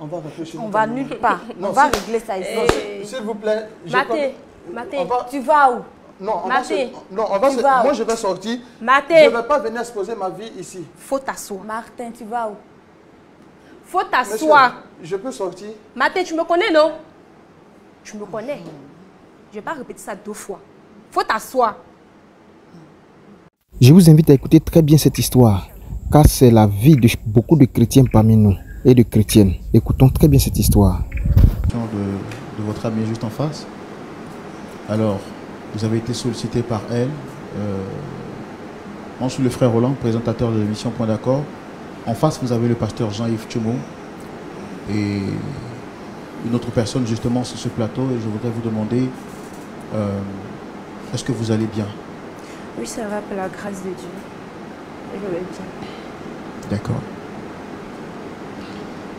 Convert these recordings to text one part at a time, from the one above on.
On va rentrer chez nous. On va nulle part. Non, on va régler ça ici. S'il vous plaît. Maté, tu vas où? Non, moi je vais sortir. Maté. Je ne vais pas venir exposer ma vie ici. Faut t'asseoir. Martin, tu vas où? Faut t'asseoir. Je peux sortir. Maté, tu me connais, non? Tu me connais. Je ne vais pas répéter ça 2 fois. Faut t'asseoir. Je vous invite à écouter très bien cette histoire, car c'est la vie de beaucoup de chrétiens parmi nous et de chrétiennes. Écoutons très bien cette histoire. De votre amie juste en face. Alors, vous avez été sollicité par elle. Je suis le frère Roland, présentateur de l'émission Point d'accord. En face, vous avez le pasteur Jean-Yves Tchemo et une autre personne justement sur ce plateau. Et je voudrais vous demander, est-ce que vous allez bien? Oui, ça va, par la grâce de Dieu. Je vais bien. D'accord.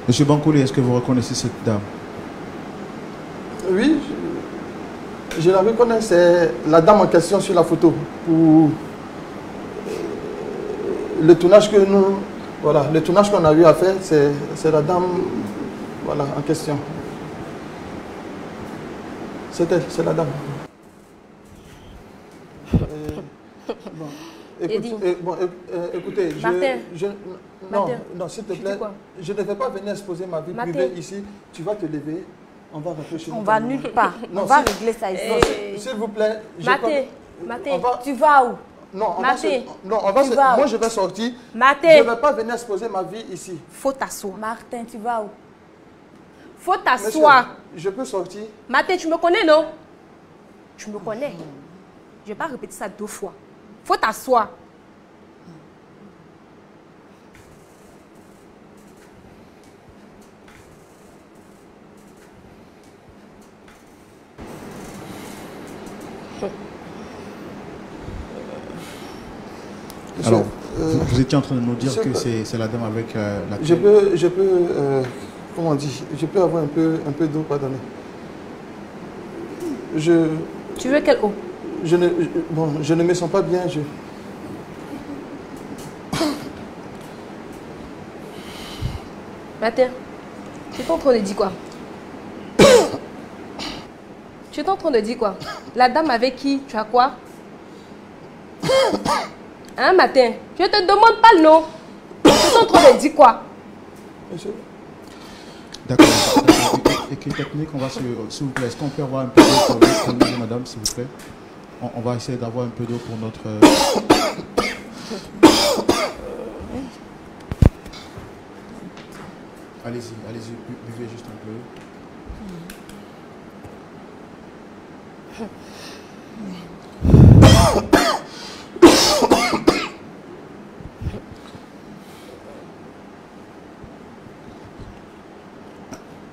Monsieur Bankoulé, est-ce que vous reconnaissez cette dame? Oui, je la reconnais. C'est la dame en question sur la photo. Pour le tournage que nous... Voilà, le tournage qu'on a eu à faire, c'est la dame voilà, en question. C'est elle, c'est la dame. Écoutez, non, s'il te plaît, je ne vais pas venir exposer ma vie privée ici. Tu vas te lever, on va rentrer chez nous. On va nulle part. On va régler ça ici. S'il vous plaît. Maté, tu vas où? Non, moi je vais sortir. Maté. Je ne vais pas venir exposer ma vie ici. Faut t'asseoir. Martin, tu vas où? Faut t'asseoir. Je peux sortir. Maté, tu me connais, non? Tu me connais. Je ne vais pas répéter ça 2 fois. Faut t'asseoir. Alors, vous étiez en train de nous dire que c'est la dame avec laquelle... Je peux comment on dit, je peux avoir un peu d'eau, pardonnez. Tu veux quelle eau? Je ne me sens pas bien. Matin, tu es en train de dire quoi? Tu es en train de dire quoi? La dame avec qui tu as quoi? Hein, Matin? Je te demande pas le nom. Tu es en train de dire quoi? Monsieur. D'accord. Équipe technique, on va s'il vous plaît, est-ce qu'on peut avoir un peu d'eau pour nous, madame, s'il vous plaît? On va essayer d'avoir un peu d'eau pour notre... Allez-y, buvez juste un peu.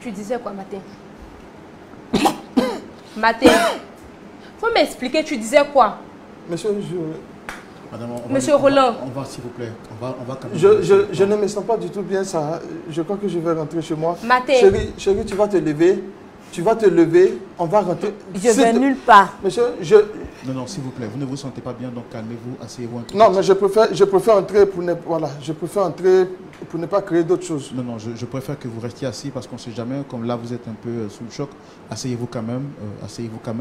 Tu disais quoi, Matin? Matin, faut m'expliquer, tu disais quoi? Monsieur, Madame, Monsieur Roland. On va, s'il vous plaît. On va quand même... Je ne me sens pas du tout bien, ça. Je crois que je vais rentrer chez moi. Matin. Chérie, tu vas te lever. Tu vas te lever. On va rentrer. Je vais nulle part. Monsieur, Non, s'il vous plaît. Vous ne vous sentez pas bien, donc calmez-vous, asseyez-vous un peu. Non, mais je préfère entrer pour ne... Voilà, je préfère entrer pour ne pas créer d'autres choses. Non, je préfère que vous restiez assis parce qu'on ne sait jamais, comme là vous êtes un peu sous le choc, asseyez-vous quand même,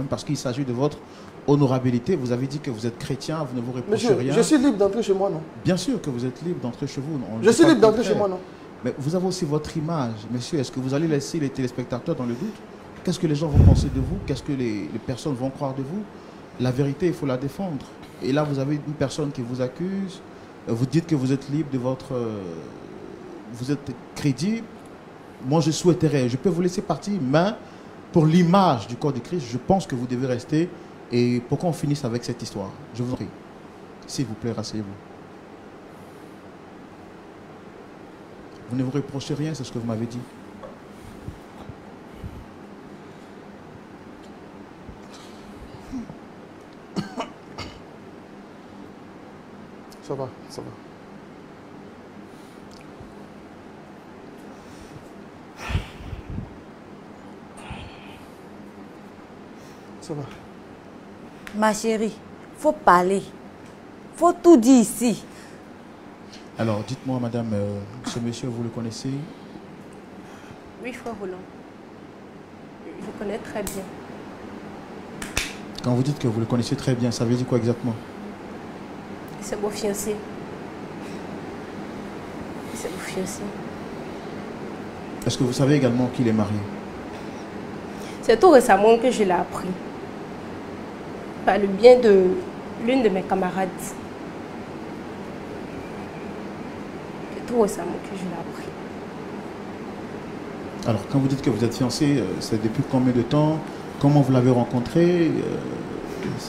parce qu'il s'agit de votre honorabilité. Vous avez dit que vous êtes chrétien, vous ne vous reprochez rien. Je suis libre d'entrer chez moi, non? Bien sûr que vous êtes libre d'entrer chez vous. Je suis libre d'entrer chez moi, non? Mais vous avez aussi votre image. Monsieur, est-ce que vous allez laisser les téléspectateurs dans le doute? Qu'est-ce que les gens vont penser de vous? Qu'est-ce que les personnes vont croire de vous? La vérité, il faut la défendre. Et là, vous avez une personne qui vous accuse. Vous dites que vous êtes libre de votre... vous êtes crédible. Moi, je souhaiterais, je peux vous laisser partir, mais pour l'image du corps de Christ, je pense que vous devez rester. Et pour qu'on finisse avec cette histoire, je vous en prie. S'il vous plaît, rasseyez-vous. Vous ne vous reprochez rien, c'est ce que vous m'avez dit. Ça va, ça va. Ça va. Ma chérie, faut parler. Faut tout dire ici. Alors, dites-moi, madame, ce monsieur, vous le connaissez? Oui, frère Roland. Je connais très bien. Quand vous dites que vous le connaissez très bien, ça veut dire quoi exactement? C'est mon fiancé. C'est mon fiancé. Est-ce que vous savez également qu'il est marié? C'est tout récemment que je l'ai appris. Par le bien de l'une de mes camarades. C'est tout récemment que je l'ai appris. Alors, quand vous dites que vous êtes fiancé, c'est depuis combien de temps? Comment vous l'avez rencontré?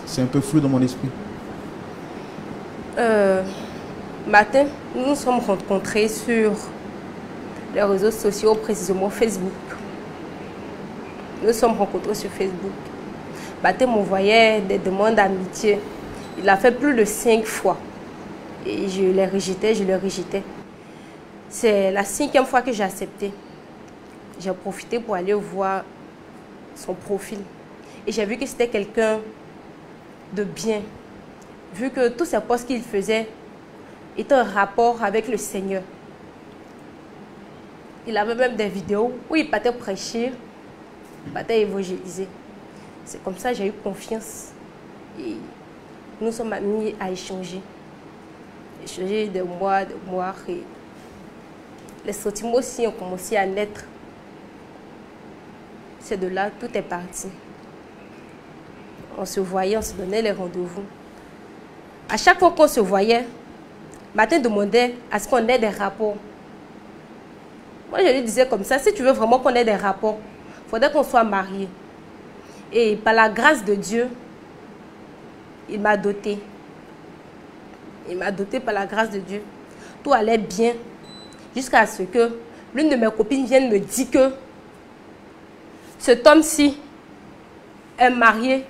C'est un peu flou dans mon esprit. Matin, nous nous sommes rencontrés sur les réseaux sociaux, précisément Facebook. Nous nous sommes rencontrés sur Facebook. Matin m'envoyait des demandes d'amitié. Il a fait plus de 5 fois. Et je les rejetais, je les rejetais. C'est la 5e fois que j'ai accepté. J'ai profité pour aller voir son profil. Et j'ai vu que c'était quelqu'un de bien. Vu que tous ces postes qu'il faisait étaient en rapport avec le Seigneur. Il avait même des vidéos où il partait prêcher, il partait évangéliser. C'est comme ça que j'ai eu confiance. Et nous sommes mis à échanger. Échanger de mois. Et les sentiments aussi ont commencé à naître. C'est de là, tout est parti. On se voyait, on se donnait les rendez-vous. À chaque fois qu'on se voyait, Martin demandait à ce qu'on ait des rapports. Moi, je lui disais comme ça, si tu veux vraiment qu'on ait des rapports, il faudrait qu'on soit mariés. Et par la grâce de Dieu, il m'a doté. Il m'a doté par la grâce de Dieu. Tout allait bien jusqu'à ce que l'une de mes copines vienne me dire que cet homme-ci est marié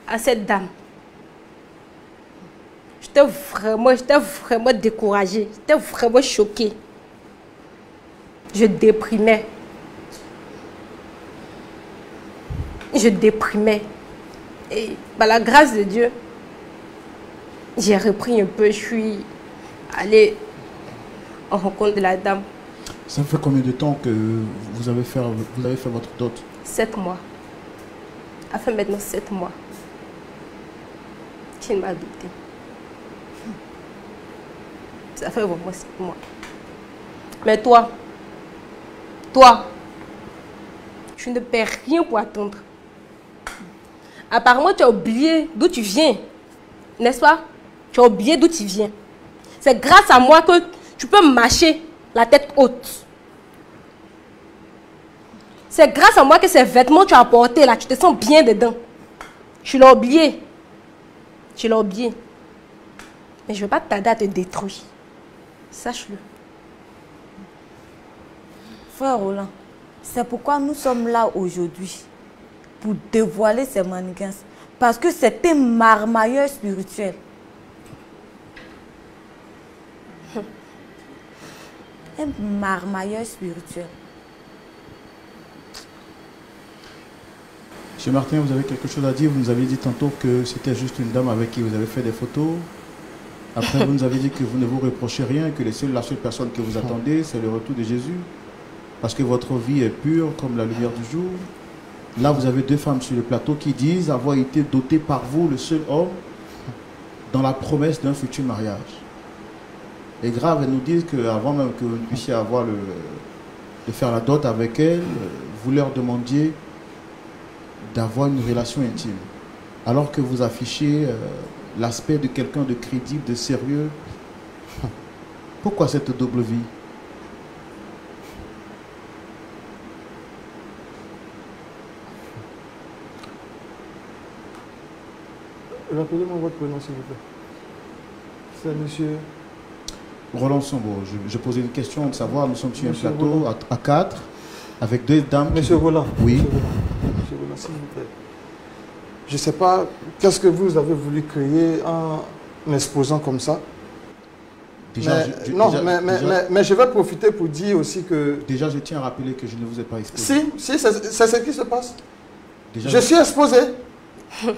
à cette dame. J'étais vraiment découragée. J'étais vraiment choquée. Je déprimais. Je déprimais. Et par la grâce de Dieu, j'ai repris un peu. Je suis allée en rencontre de la dame. Ça fait combien de temps que vous avez fait votre dot? 7 mois. Ça fait maintenant 7 mois qu'il m'a adopté. Ça fait vraiment 7 mois. Mais toi, tu ne perds rien pour attendre. Apparemment, tu as oublié d'où tu viens. N'est-ce pas? Tu as oublié d'où tu viens. C'est grâce à moi que tu peux marcher la tête haute. C'est grâce à moi que ces vêtements que tu as portés là, tu te sens bien dedans. Tu l'as oublié. Tu l'as oublié. Mais je ne vais pas tarder à te détruire. Sache-le. Frère Roland, c'est pourquoi nous sommes là aujourd'hui. Pour dévoiler ces manigances. Parce que c'est un marmailleur spirituel. Un marmailleur spirituel. Monsieur Martin, vous avez quelque chose à dire? Vous nous avez dit tantôt que c'était juste une dame avec qui vous avez fait des photos. Après, vous nous avez dit que vous ne vous reprochez rien, que la seule personne que vous attendez, c'est le retour de Jésus. Parce que votre vie est pure comme la lumière du jour. Là, vous avez 2 femmes sur le plateau qui disent avoir été dotées par vous, le seul homme, dans la promesse d'un futur mariage. Et grave, elles nous disent qu'avant même que vous puissiez avoir de faire la dot avec elles, vous leur demandiez d'avoir une relation intime. Alors que vous affichez l'aspect de quelqu'un de crédible, de sérieux. Pourquoi cette double vie? Rappelez-moi votre prénom, s'il vous plaît. C'est monsieur... Roland Sombo. Je posais une question de savoir, nous sommes sur un plateau à 4, avec 2 dames. Monsieur Roland. Oui. Monsieur Roland, s'il vous plaît. Je ne sais pas qu'est-ce que vous avez voulu créer en m'exposant comme ça. Déjà, mais je vais profiter pour dire aussi que... Déjà, je tiens à rappeler que je ne vous ai pas exposé. Si, c'est ce qui se passe. Déjà, je suis exposé.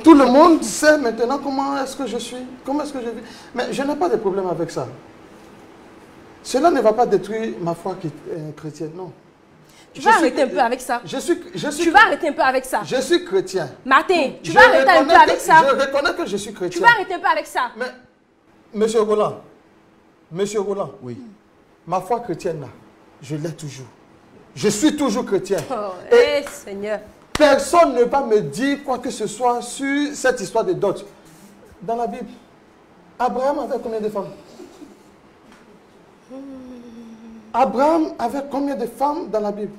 Tout le monde sait maintenant comment est-ce que je suis, comment est-ce que je vis. Mais je n'ai pas de problème avec ça. Cela ne va pas détruire ma foi chrétienne, non. Tu vas arrêter un peu avec ça. Tu vas arrêter un peu avec ça. Je suis chrétien. Martin, tu vas arrêter un peu avec ça. Je reconnais que je suis chrétien. Tu vas arrêter un peu avec ça. Mais, Monsieur Roland, oui. Ma foi chrétienne, là, je l'ai toujours. Je suis toujours chrétien. Oh, Seigneur. Personne ne va me dire quoi que ce soit sur cette histoire de dot. Dans la Bible, Abraham avait combien de femmes? Abraham avait combien de femmes dans la Bible?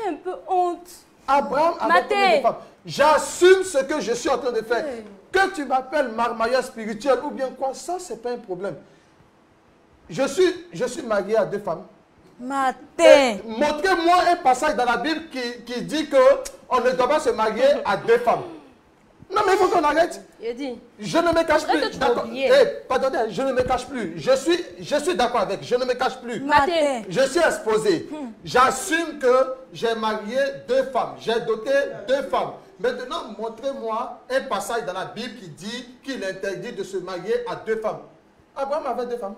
Un peu honte. Abraham avait combien de femmes? J'assume ce que je suis en train de faire. Que tu m'appelles marmailleur spirituel ou bien quoi, ça, c'est pas un problème. Je suis marié à 2 femmes. Martin. Montrez-moi un passage dans la Bible qui dit qu'on ne doit pas se marier à 2 femmes. Non, mais il faut qu'on arrête. Je ne me cache plus. Pardonnez, je ne me cache plus. Je suis d'accord avec. Je ne me cache plus. Martin. Je suis exposé. J'assume que j'ai marié 2 femmes. J'ai doté 2 femmes. Maintenant, montrez-moi un passage dans la Bible qui dit qu'il interdit de se marier à 2 femmes. Abraham avait 2 femmes.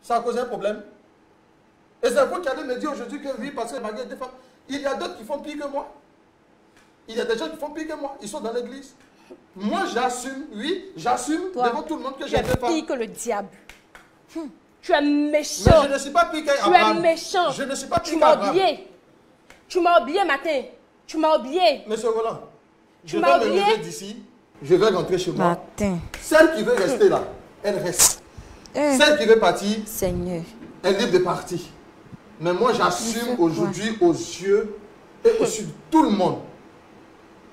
Ça a causé un problème. Et c'est vous qui allez me dire aujourd'hui que oui, parce que j'ai marié 2 femmes. Il y a d'autres qui font pire que moi. Il y a des gens qui font pire que moi. Ils sont dans l'église. Moi, j'assume, oui, j'assume devant tout le monde que j'ai 2 femmes. Tu es pire que le diable. Tu es méchant. Mais je ne suis pas pire qu'Abraham. Tu es méchant. Je ne suis pas pire qu'Abraham. Tu m'as oublié, Martin. Tu m'as oublié. Monsieur Roland, je vais me lever d'ici. Je vais rentrer chez moi. Martin. Celle qui veut rester là, elle reste. Celle qui veut partir, Seigneur, elle est libre de partir. Mais moi, j'assume aujourd'hui aux yeux et aux yeux de tout le monde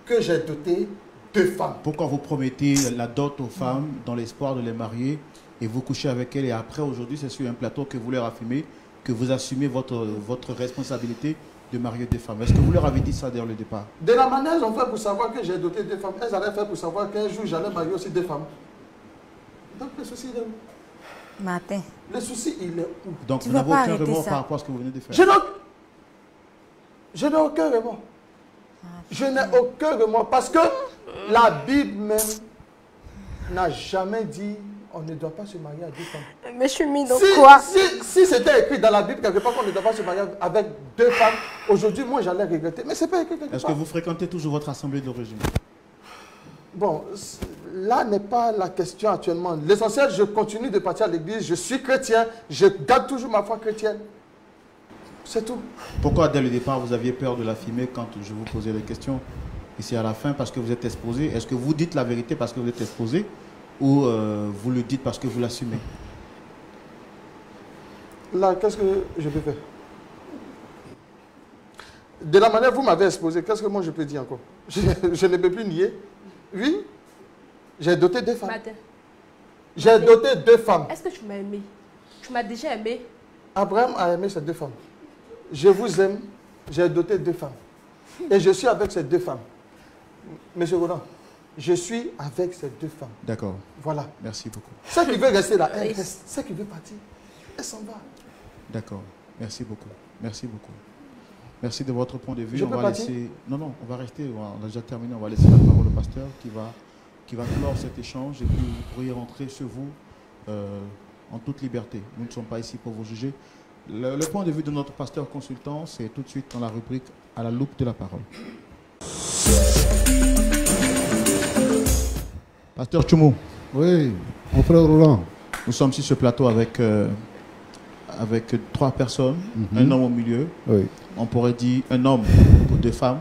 que j'ai doté 2 femmes. Pourquoi vous promettez la dot aux femmes dans l'espoir de les marier et vous couchez avec elles et après, aujourd'hui, c'est sur un plateau que vous leur affirmez que vous assumez votre responsabilité de marier 2 femmes. Est-ce que vous leur avez dit ça dès le départ? De la manière dont on fait pour savoir que j'ai doté 2 femmes, elles allaient faire pour savoir qu'un jour, j'allais marier aussi 2 femmes. Donc, le souci, il est où? Martin. Le souci, il est où? Donc, vous n'avez aucun remords par rapport à ce que vous venez de faire? Je n'ai aucun remords. Je n'ai aucun remords parce que la Bible même n'a jamais dit on ne doit pas se marier à 2 femmes. Mais je suis mis dans quoi? Si c'était écrit dans la Bible quelque part qu'on ne doit pas se marier avec 2 femmes, aujourd'hui, moi, j'allais regretter. Mais ce n'est pas écrit quelque part. Est-ce que vous fréquentez toujours votre assemblée d'origine? Bon, là n'est pas la question actuellement. L'essentiel, je continue de partir à l'église, je suis chrétien, je garde toujours ma foi chrétienne. C'est tout. Pourquoi dès le départ vous aviez peur de l'affirmer quand je vous posais des questions ici à la fin? Parce que vous êtes exposé. Est-ce que vous dites la vérité parce que vous êtes exposé ou vous le dites parce que vous l'assumez? Là, qu'est-ce que je peux faire? De la manière dont vous m'avez exposé, qu'est-ce que moi je peux dire encore? Je ne peux plus nier. Oui, j'ai doté 2 femmes. J'ai doté 2 femmes. Est-ce que tu m'as aimé? Tu m'as déjà aimé? Abraham a aimé ces 2 femmes. Je vous aime, j'ai doté 2 femmes. Et je suis avec ces 2 femmes. Monsieur Roland, je suis avec ces 2 femmes. D'accord. Voilà. Merci beaucoup. Celle qui veut rester là, elle reste. Celle qui veut partir, elle s'en va. D'accord. Merci beaucoup. Merci beaucoup. Merci de votre point de vue. Je peux partir? Non, on va rester. On a déjà terminé. On va laisser la parole au pasteur qui va clore cet échange et puis vous pourriez rentrer chez vous en toute liberté. Nous ne sommes pas ici pour vous juger. Le point de vue de notre pasteur consultant, c'est tout de suite dans la rubrique à la loupe de la parole. Pasteur Tchoumou. Oui, mon frère Roland. Nous sommes sur ce plateau avec 3 personnes, un homme au milieu. Oui. On pourrait dire un homme pour 2 femmes,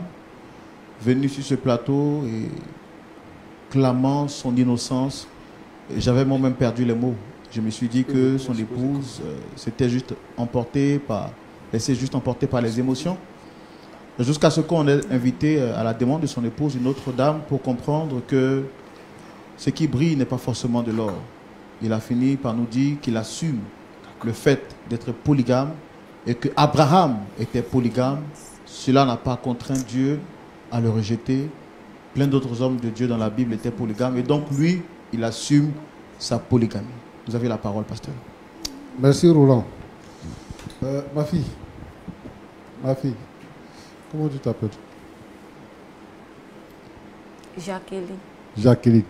venu sur ce plateau et clamant son innocence. J'avais moi-même perdu les mots. Je me suis dit que son épouse s'était juste laissée juste emporter par les émotions. Jusqu'à ce qu'on ait invité à la demande de son épouse une autre dame pour comprendre que ce qui brille n'est pas forcément de l'or. Il a fini par nous dire qu'il assume le fait d'être polygame et que Abraham était polygame. Cela n'a pas contraint Dieu à le rejeter. Plein d'autres hommes de Dieu dans la Bible étaient polygames et donc lui, il assume sa polygamie. Vous avez la parole, pasteur. Merci, Roland. Ma fille, comment tu t'appelles? Jacqueline. Jacqueline.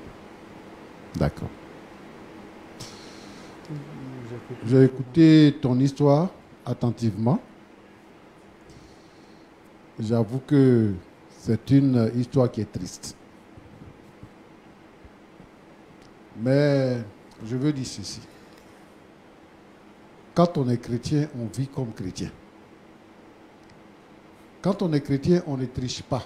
D'accord. J'ai écouté ton histoire attentivement. J'avoue que c'est une histoire qui est triste. Mais je veux dire ceci. Quand on est chrétien, on vit comme chrétien. Quand on est chrétien, on ne triche pas.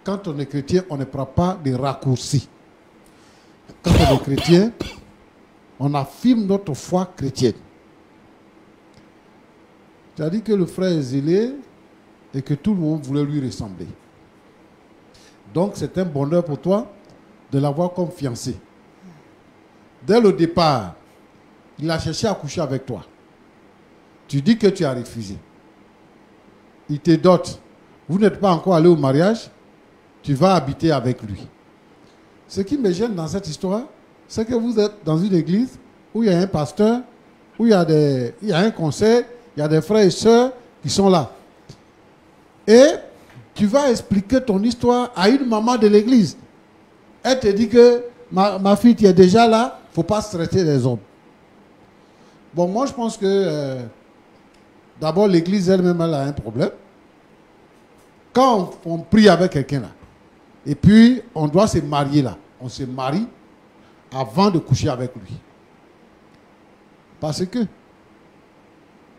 Quand on est chrétien, on ne prend pas de raccourcis. Quand on est chrétien, on affirme notre foi chrétienne. Tu as dit que le frère est zélé et que tout le monde voulait lui ressembler. Donc c'est un bonheur pour toi de l'avoir comme fiancé. Dès le départ, il a cherché à coucher avec toi. Tu dis que tu as refusé. Il te dote. Vous n'êtes pas encore allé au mariage, tu vas habiter avec lui. Ce qui me gêne dans cette histoire, c'est que vous êtes dans une église où il y a un pasteur, où il y a un conseil, il y a des frères et sœurs qui sont là. Et tu vas expliquer ton histoire à une maman de l'église. Elle te dit que ma fille, tu es déjà là, il ne faut pas se traiter les hommes. Bon, moi je pense que d'abord l'église elle-même elle a un problème. Quand on prie avec quelqu'un là, et puis on doit se marier là, on se marie avant de coucher avec lui. Parce que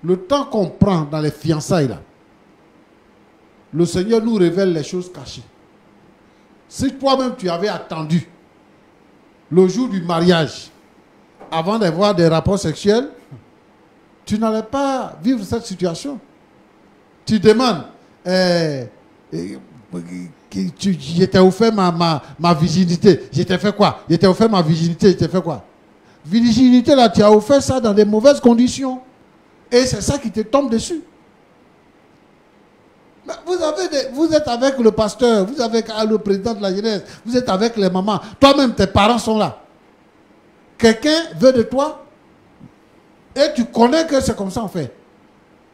le temps qu'on prend dans les fiançailles là, le Seigneur nous révèle les choses cachées. Si toi-même tu avais attendu le jour du mariage avant d'avoir des rapports sexuels, tu n'allais pas vivre cette situation. Tu demandes, je t'ai offert ma virginité. Je t'ai fait quoi? Je t'ai offert ma virginité, je t'ai fait quoi? Virginité, là, tu as offert ça dans des mauvaises conditions. Et c'est ça qui te tombe dessus. Mais vous êtes avec le pasteur, vous êtes avec le président de la jeunesse, vous êtes avec les mamans. Toi-même, tes parents sont là. Quelqu'un veut de toi et tu connais que c'est comme ça en fait.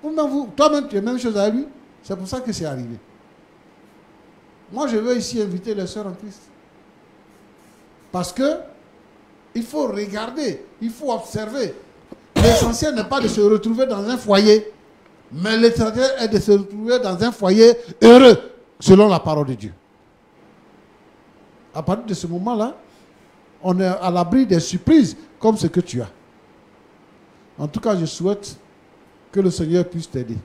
Toi-même, tu es la même chose à lui. C'est pour ça que c'est arrivé. Moi, je veux ici inviter les sœurs en Christ. Parce que il faut regarder, il faut observer. L'essentiel n'est pas de se retrouver dans un foyer, mais l'essentiel est de se retrouver dans un foyer heureux, selon la parole de Dieu. À partir de ce moment-là, on est à l'abri des surprises comme ce que tu as. En tout cas, je souhaite que le Seigneur puisse t'aider.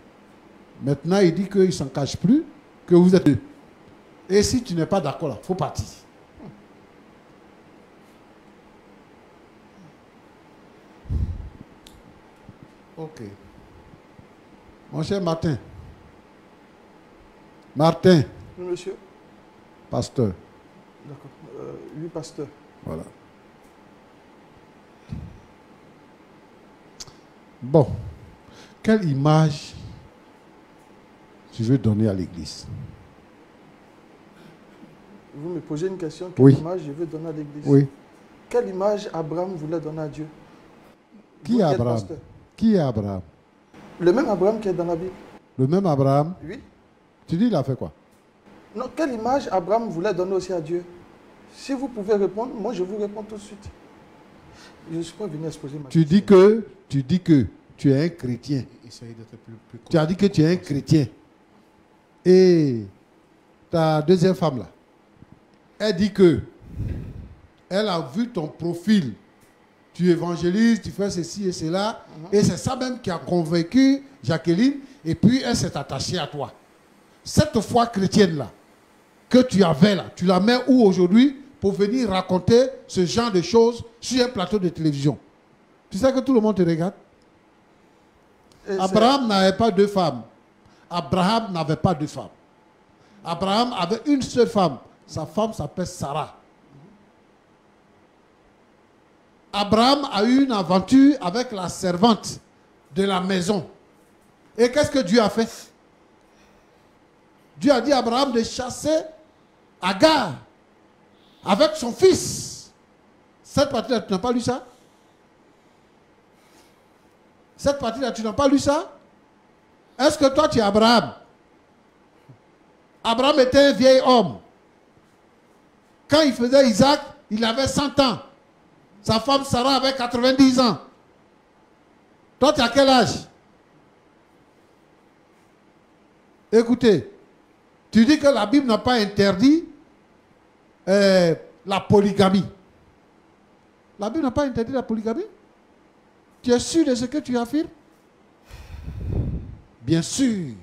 Maintenant, il dit qu'il ne s'en cache plus, que vous êtes deux. Et si tu n'es pas d'accord là, il faut partir. Ok. Mon cher Martin. Martin. Oui, monsieur. Pasteur. D'accord. Oui, pasteur. Voilà. Bon. Quelle image tu veux donner à l'église? Vous me posez une question. Quelle Oui. image je veux donner à l'église? Oui. Quelle image Abraham voulait donner à Dieu? Qui est Abraham? Qui est Abraham? Le même Abraham qui est dans la Bible. Le même Abraham? Oui. Tu dis il a fait quoi? Non, quelle image Abraham voulait donner aussi à Dieu? Si vous pouvez répondre, moi je vous réponds tout de suite. Je ne suis pas venu exposer ma question. Tu dis que tu es un chrétien. Tu as dit que tu es un chrétien. Et ta deuxième femme là, elle dit que elle a vu ton profil. Tu évangélises, tu fais ceci et cela. Et c'est ça même qui a convaincu Jacqueline. Et puis elle s'est attachée à toi. Cette foi chrétienne là, que tu avais là, tu la mets où aujourd'hui pour venir raconter ce genre de choses sur un plateau de télévision? Tu sais que tout le monde te regarde. Abraham n'avait pas deux femmes. Abraham n'avait pas deux femmes. Abraham avait une seule femme. Sa femme s'appelle Sarah. Abraham a eu une aventure avec la servante de la maison. Et qu'est-ce que Dieu a fait? Dieu a dit à Abraham de chasser Agar avec son fils. Cette partie-là, tu n'as pas lu ça? Cette partie-là, tu n'as pas lu ça? Est-ce que toi, tu es Abraham? Abraham était un vieil homme. Quand il faisait Isaac, il avait 100 ans. Sa femme Sarah avait 90 ans. Toi, tu as quel âge? Écoutez, tu dis que la Bible n'a pas interdit la polygamie. La Bible n'a pas interdit la polygamie? Tu es sûr de ce que tu affirmes? Bien sûr.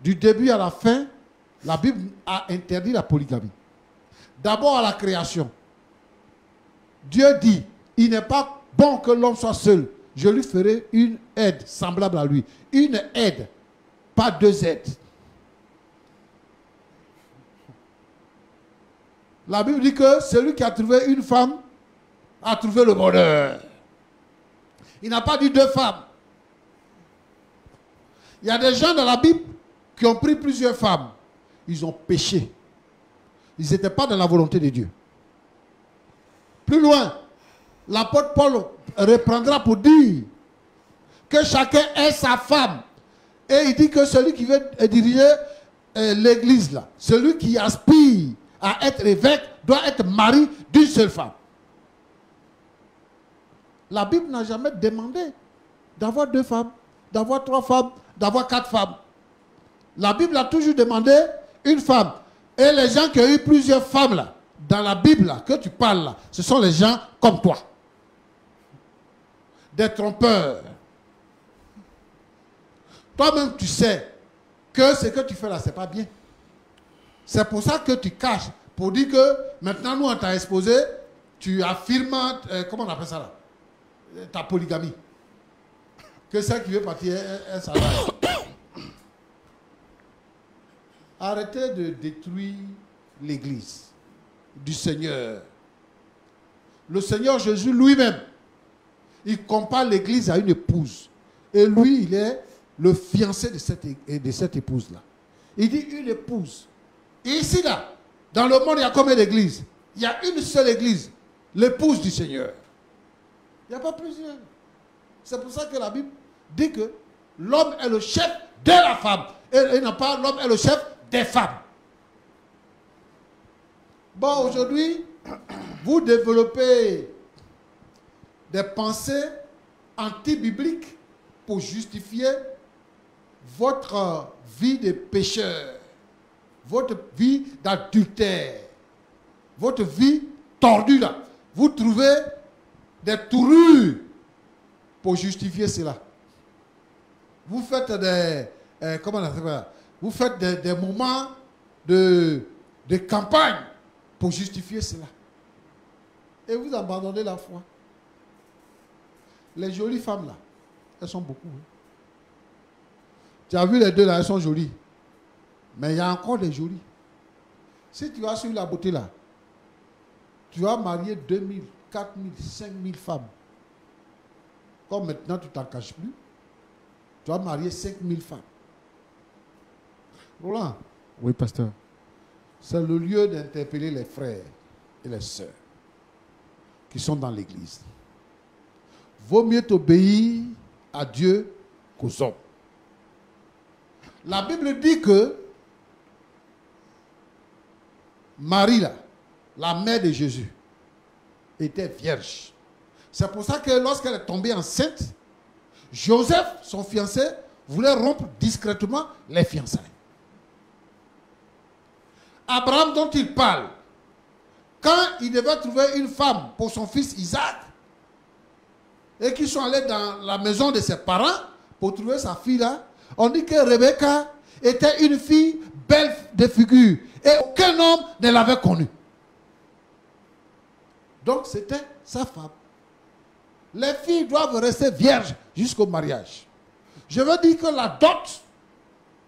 Du début à la fin, la Bible a interdit la polygamie. D'abord à la création. Dieu dit, il n'est pas bon que l'homme soit seul. Je lui ferai une aide semblable à lui. Une aide, pas deux aides. La Bible dit que celui qui a trouvé une femme a trouvé le bonheur. Il n'a pas dit deux femmes. Il y a des gens dans la Bible qui ont pris plusieurs femmes. Ils ont péché. Ils n'étaient pas dans la volonté de Dieu. Plus loin, l'apôtre Paul reprendra pour dire que chacun ait sa femme. Et il dit que celui qui veut diriger l'église, là, celui qui aspire à être évêque, doit être mari d'une seule femme. La Bible n'a jamais demandé d'avoir deux femmes, d'avoir trois femmes, d'avoir quatre femmes. La Bible a toujours demandé une femme. Et les gens qui ont eu plusieurs femmes là, dans la Bible là, que tu parles là, ce sont les gens comme toi. Des trompeurs. Toi-même tu sais que ce que tu fais là, c'est pas bien. C'est pour ça que tu caches. Pour dire que maintenant nous on t'a exposé, tu affirmes, comment on appelle ça là? Ta polygamie. Que celle qui veut partir est salariée. Arrêtez de détruire l'église du Seigneur. Le Seigneur Jésus lui-même, il compare l'église à une épouse. Et lui, il est le fiancé de cette épouse-là. Il dit une épouse. Et ici, là, dans le monde, il y a combien d'églises? Il y a une seule église, l'épouse du Seigneur. Il n'y a pas plusieurs. C'est pour ça que la Bible dit que l'homme est le chef de la femme. Et non pas l'homme est le chef des femmes. Bon, aujourd'hui, vous développez des pensées anti-bibliques pour justifier votre vie de pécheur, votre vie d'adultère, votre vie tordue là. Vous trouvez des tournures pour justifier cela. Vous faites des... comment on appelle ça? Vous faites des moments de campagne pour justifier cela. Et vous abandonnez la foi. Les jolies femmes là, elles sont beaucoup. Hein. Tu as vu les deux là, elles sont jolies. Mais il y a encore des jolies. Si tu as suivi la beauté là, tu vas marier 2000, 4000, 5000 femmes. Comme maintenant tu t'en caches plus, tu vas marier 5000 femmes. Roland. Oui, pasteur. C'est le lieu d'interpeller les frères et les sœurs qui sont dans l'église. Vaut mieux t'obéir à Dieu qu'aux hommes. La Bible dit que Marie, là, la mère de Jésus, était vierge. C'est pour ça que lorsqu'elle est tombée enceinte, Joseph, son fiancé, voulait rompre discrètement les fiançailles. Abraham, dont il parle, quand il devait trouver une femme pour son fils Isaac, et qu'ils sont allés dans la maison de ses parents pour trouver sa fille là, on dit que Rebecca était une fille belle de figure et aucun homme ne l'avait connue. Donc c'était sa femme. Les filles doivent rester vierges jusqu'au mariage. Je veux dire que la dot,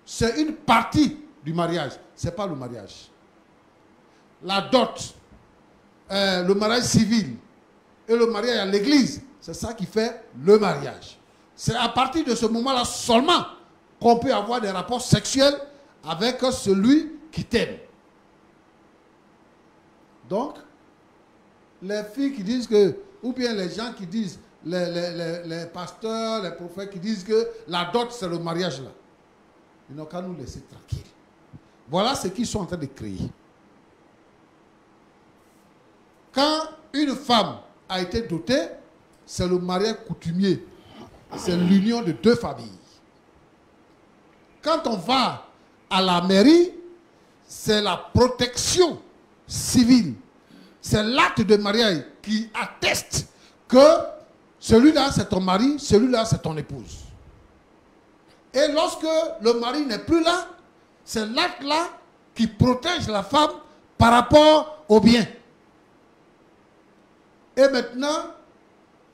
c'est une partie du mariage, ce n'est pas le mariage. La dot, le mariage civil et le mariage à l'église, c'est ça qui fait le mariage. C'est à partir de ce moment-là seulement qu'on peut avoir des rapports sexuels avec celui qui t'aime. Donc, les filles qui disent que, ou bien les gens qui disent, les pasteurs, les prophètes qui disent que la dot c'est le mariage là, ils n'ont qu'à nous laisser tranquilles. Voilà ce qu'ils sont en train de créer. Quand une femme a été dotée, c'est le mariage coutumier. C'est l'union de deux familles. Quand on va à la mairie, c'est la protection civile. C'est l'acte de mariage qui atteste que celui-là c'est ton mari, celui-là c'est ton épouse. Et lorsque le mari n'est plus là, c'est l'acte-là qui protège la femme par rapport au bien. Et maintenant,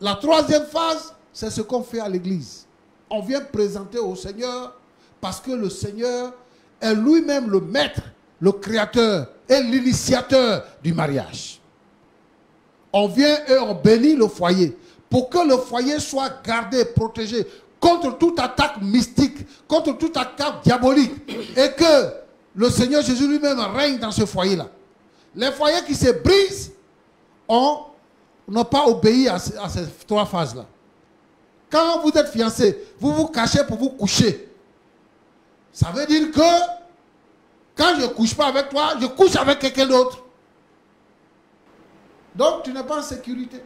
la troisième phase, c'est ce qu'on fait à l'église. On vient présenter au Seigneur parce que le Seigneur est lui-même le maître, le créateur et l'initiateur du mariage. On vient et on bénit le foyer pour que le foyer soit gardé, protégé contre toute attaque mystique, contre toute attaque diabolique et que le Seigneur Jésus lui-même règne dans ce foyer-là. Les foyers qui se brisent n'ont pas obéi à ces trois phases-là. Quand vous êtes fiancé, vous vous cachez pour vous coucher. Ça veut dire que quand je ne couche pas avec toi, je couche avec quelqu'un d'autre. Donc tu n'es pas en sécurité.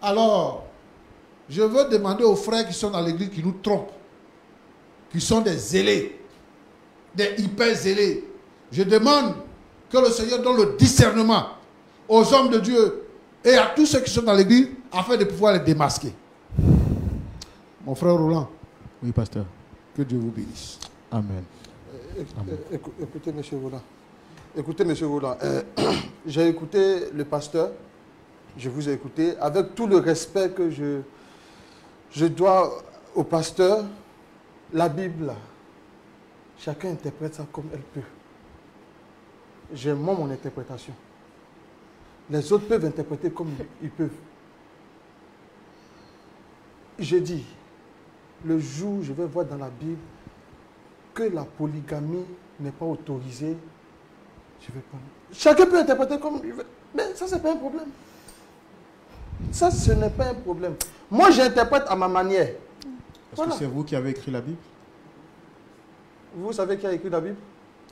Alors, je veux demander aux frères qui sont dans l'église, qui nous trompent, qui sont des zélés, des hyper zélés. Je demande que le Seigneur donne le discernement aux hommes de Dieu et à tous ceux qui sont dans l'église afin de pouvoir les démasquer. Mon frère Roland. Oui, pasteur. Que Dieu vous bénisse. Amen. Écoutez, monsieur Roland. Écoutez, monsieur Roland. J'ai écouté le pasteur. Je vous ai écouté avec tout le respect que je dois au pasteur. La Bible, chacun interprète ça comme elle peut. J'ai moi mon interprétation. Les autres peuvent interpréter comme ils peuvent. Je dis, le jour où je vais voir dans la Bible que la polygamie n'est pas autorisée, je vais prendre. Chacun peut interpréter comme il veut. Mais ça, ce n'est pas un problème. Ça, ce n'est pas un problème. Moi, j'interprète à ma manière. Est-ce que c'est vous qui avez écrit la Bible? Vous savez qui a écrit la Bible?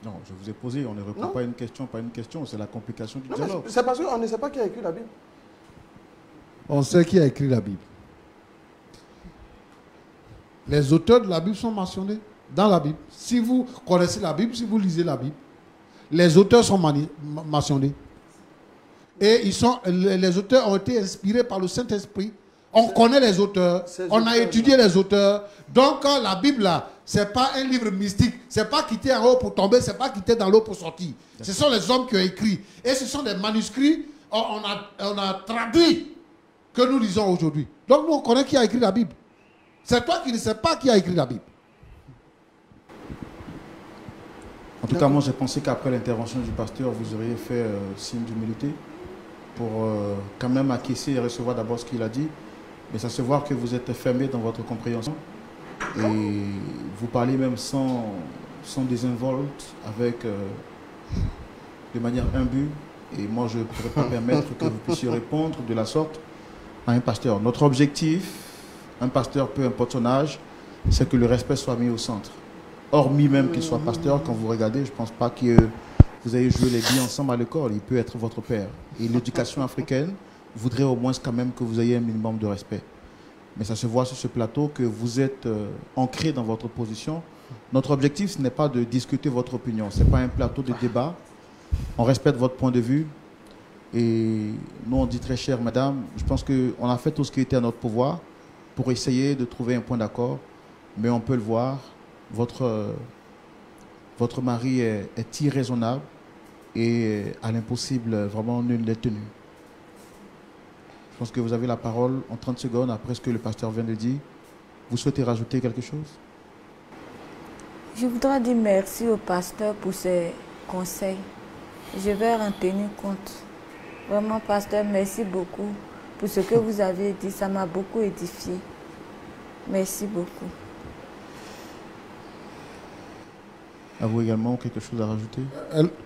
Non, je vous ai posé, on ne répond pas une question par une question, c'est la complication du Non, dialogue. c'est parce qu'on ne sait pas qui a écrit la Bible. On sait qui a écrit la Bible. Les auteurs de la Bible sont mentionnés dans la Bible. Si vous connaissez la Bible, si vous lisez la Bible, les auteurs sont mentionnés. Et les auteurs ont été inspirés par le Saint-Esprit. On connaît les auteurs, on a étudié les auteurs. Donc la Bible, là, ce n'est pas un livre mystique. Ce n'est pas quitter en haut pour tomber, ce n'est pas quitter dans l'eau pour sortir. Ce sont les hommes qui ont écrit. Et ce sont des manuscrits, on a traduit que nous lisons aujourd'hui. Donc nous, on connaît qui a écrit la Bible. C'est toi qui ne sais pas qui a écrit la Bible. En tout cas, moi, j'ai pensé qu'après l'intervention du pasteur, vous auriez fait signe d'humilité pour quand même acquiescer et recevoir d'abord ce qu'il a dit. Mais ça se voit que vous êtes fermé dans votre compréhension. Et vous parlez même sans désinvolte, avec, de manière imbue. Et moi, je ne pourrais pas permettre que vous puissiez répondre de la sorte à un pasteur. Notre objectif, un pasteur, peu importe son âge, c'est que le respect soit mis au centre. Hormis même qu'il soit pasteur, quand vous regardez, je ne pense pas que vous ayez joué les billes ensemble à l'école. Il peut être votre père. Et l'éducation africaine voudrait au moins quand même que vous ayez un minimum de respect. Mais ça se voit sur ce plateau que vous êtes ancré dans votre position. Notre objectif, ce n'est pas de discuter votre opinion. Ce n'est pas un plateau de débat. On respecte votre point de vue. Et nous, on dit très cher, madame, je pense qu'on a fait tout ce qui était à notre pouvoir pour essayer de trouver un point d'accord. Mais on peut le voir, votre mari est irraisonnable et à l'impossible, vraiment nul n'est tenu. Je pense que vous avez la parole en 30 secondes après ce que le pasteur vient de dire. Vous souhaitez rajouter quelque chose? Je voudrais dire merci au pasteur pour ses conseils. Je vais en tenir compte. Vraiment, pasteur, merci beaucoup pour ce que vous avez dit. Ça m'a beaucoup édifié. Merci beaucoup. À vous également, quelque chose à rajouter?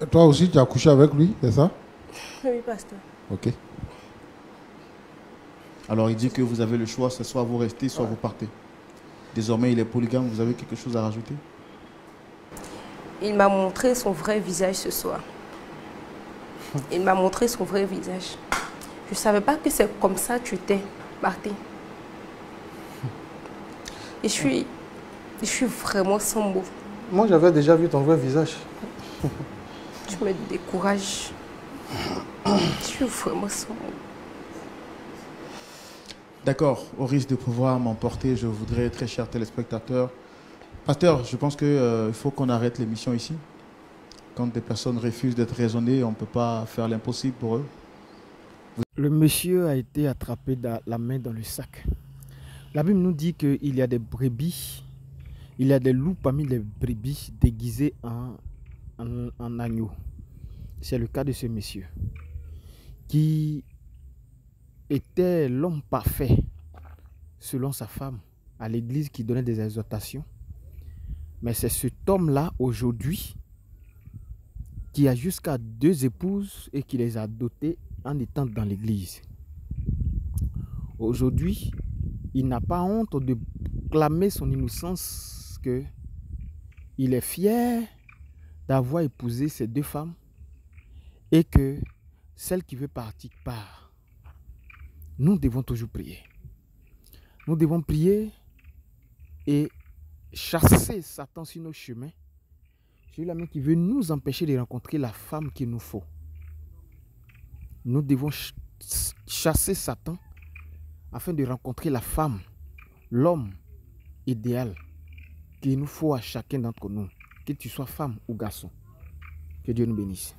Toi aussi, tu as couché avec lui, c'est ça? Oui, pasteur. Ok. Alors, il dit que vous avez le choix, c'est soit vous restez, soit vous partez. Désormais, il est polygame. Vous avez quelque chose à rajouter? Il m'a montré son vrai visage ce soir. Il m'a montré son vrai visage. Je ne savais pas que c'est comme ça que tu étais, Martin. Et je suis vraiment sans mots. Moi, j'avais déjà vu ton vrai visage. Tu me décourages. Je suis vraiment sans mots. D'accord, au risque de pouvoir m'emporter, je voudrais, très chers téléspectateurs, pasteur, je pense qu'il faut qu'on arrête l'émission ici. Quand des personnes refusent d'être raisonnées, on ne peut pas faire l'impossible pour eux. Le monsieur a été attrapé la main dans le sac. La Bible nous dit qu'il y a des brebis, il y a des loups parmi les brebis déguisés en agneau. C'est le cas de ce monsieur qui était l'homme parfait selon sa femme à l'église qui donnait des exhortations. Mais c'est cet homme-là aujourd'hui qui a jusqu'à 2 épouses et qui les a dotées en étant dans l'église. Aujourd'hui, il n'a pas honte de clamer son innocence, que il est fier d'avoir épousé ces 2 femmes et que celle qui veut partir part. Nous devons toujours prier. Nous devons prier et chasser Satan sur nos chemins. C'est la main qui veut nous empêcher de rencontrer la femme qu'il nous faut. Nous devons chasser Satan afin de rencontrer la femme, l'homme idéal qu'il nous faut à chacun d'entre nous, que tu sois femme ou garçon. Que Dieu nous bénisse.